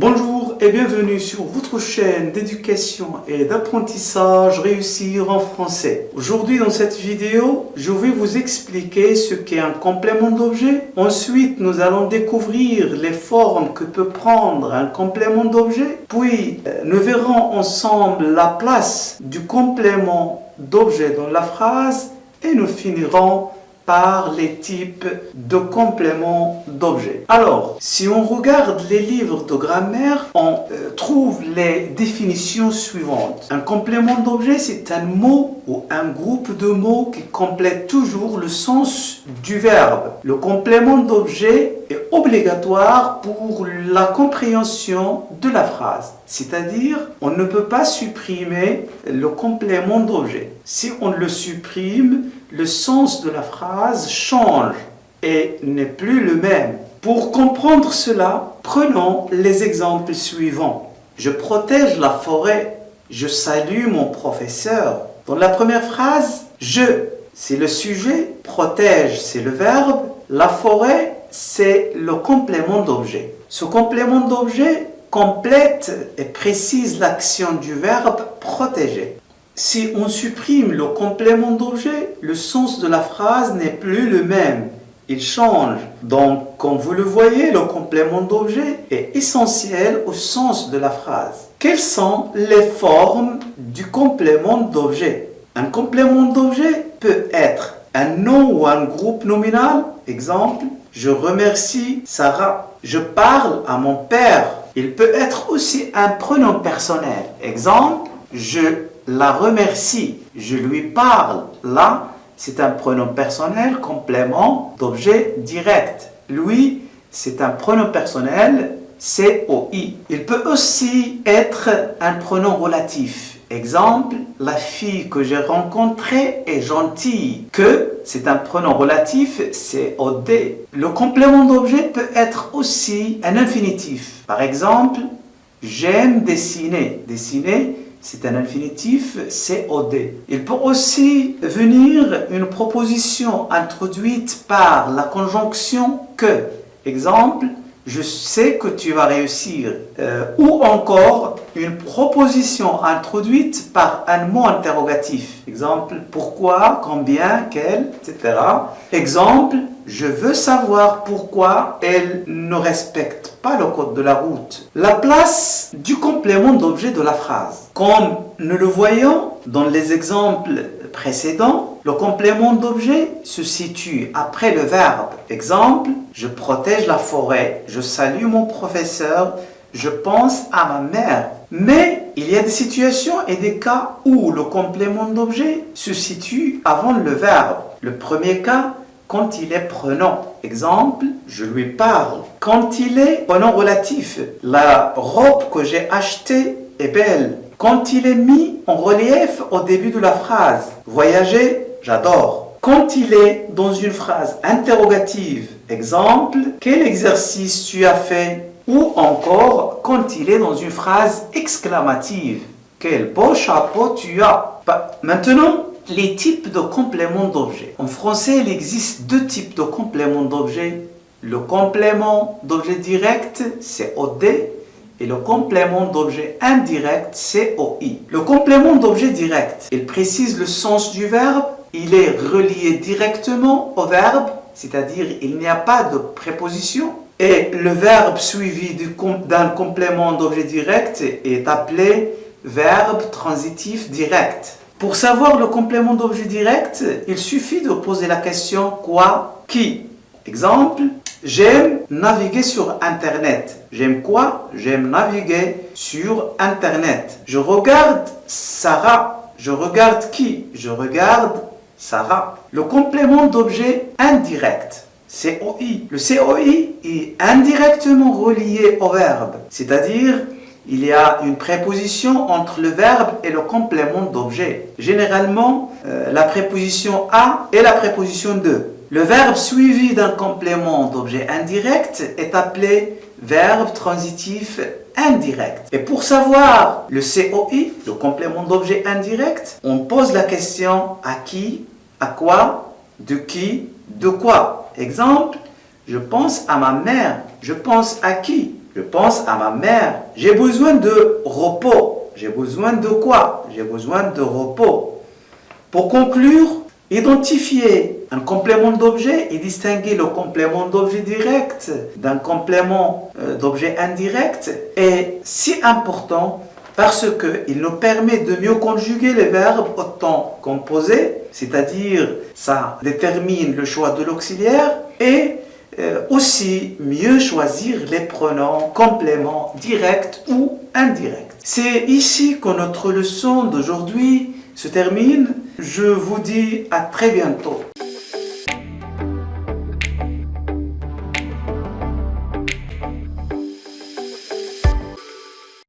Bonjour et bienvenue sur votre chaîne d'éducation et d'apprentissage Réussir en français. Aujourd'hui dans cette vidéo, je vais vous expliquer ce qu'est un complément d'objet. Ensuite, nous allons découvrir les formes que peut prendre un complément d'objet. Puis, nous verrons ensemble la place du complément d'objet dans la phrase et nous finirons par les types de compléments d'objets. Alors, si on regarde les livres de grammaire, on trouve les définitions suivantes. Un complément d'objet, c'est un mot ou un groupe de mots qui complète toujours le sens du verbe. Le complément d'objet est obligatoire pour la compréhension de la phrase. C'est-à-dire, on ne peut pas supprimer le complément d'objet. Si on le supprime, le sens de la phrase change et n'est plus le même. Pour comprendre cela, prenons les exemples suivants. Je protège la forêt. Je salue mon professeur. Dans la première phrase, je, c'est le sujet, protège, c'est le verbe, la forêt, c'est le complément d'objet. Ce complément d'objet complète et précise l'action du verbe protéger. Si on supprime le complément d'objet, le sens de la phrase n'est plus le même. Il change. Donc, comme vous le voyez, le complément d'objet est essentiel au sens de la phrase. Quelles sont les formes du complément d'objet? Un complément d'objet peut être un nom ou un groupe nominal. Exemple, je remercie Sarah. Je parle à mon père. Il peut être aussi un pronom personnel. Exemple, je la remercie, je lui parle. Là, c'est un pronom personnel, complément d'objet direct. Lui, c'est un pronom personnel, COI. Il peut aussi être un pronom relatif. Exemple, la fille que j'ai rencontrée est gentille. Que, c'est un pronom relatif, COD. Le complément d'objet peut être aussi un infinitif. Par exemple, j'aime dessiner. Dessiner, c'est un infinitif COD. Il peut aussi venir une proposition introduite par la conjonction que. Exemple, je sais que tu vas réussir. Ou encore une proposition introduite par un mot interrogatif. Exemple, pourquoi, combien, quel, etc. Exemple, je veux savoir pourquoi elle ne respecte pas le code de la route. La place du complément d'objet de la phrase. Comme nous le voyons dans les exemples précédents, le complément d'objet se situe après le verbe. Exemple, je protège la forêt, je salue mon professeur, je pense à ma mère. Mais il y a des situations et des cas où le complément d'objet se situe avant le verbe. Le premier cas, quand il est pronom. Exemple, je lui parle. Quand il est pronom relatif, la robe que j'ai achetée est belle. Quand il est mis en relief au début de la phrase, voyager, j'adore. Quand il est dans une phrase interrogative, exemple, quel exercice tu as fait? Ou encore, quand il est dans une phrase exclamative, quel beau chapeau tu as. Maintenant, les types de compléments d'objet. En français, il existe deux types de compléments d'objet. Le complément d'objet direct, c'est OD, et le complément d'objet indirect, c'est OI. Le complément d'objet direct, il précise le sens du verbe, il est relié directement au verbe, c'est-à-dire il n'y a pas de préposition. Et le verbe suivi d'un complément d'objet direct est appelé verbe transitif direct. Pour savoir le complément d'objet direct, il suffit de poser la question quoi, qui. Exemple, j'aime naviguer sur Internet. J'aime quoi? J'aime naviguer sur Internet. Je regarde Sarah. Je regarde qui? Je regarde Sarah. Le complément d'objet indirect, COI. Le COI est indirectement relié au verbe, c'est-à-dire il y a une préposition entre le verbe et le complément d'objet. Généralement, la préposition à et la préposition de. Le verbe suivi d'un complément d'objet indirect est appelé verbe transitif indirect. Et pour savoir le COI, le complément d'objet indirect, on pose la question à qui, à quoi, de qui, de quoi. Exemple, je pense à ma mère. Je pense à qui? Je pense à ma mère. J'ai besoin de repos. J'ai besoin de quoi? J'ai besoin de repos. Pour conclure, identifier un complément d'objet et distinguer le complément d'objet direct d'un complément d'objet indirect est si important parce qu'il nous permet de mieux conjuguer les verbes au temps composé, c'est-à-dire ça détermine le choix de l'auxiliaire et aussi mieux choisir les pronoms compléments directs ou indirects. C'est ici que notre leçon d'aujourd'hui se termine. Je vous dis à très bientôt.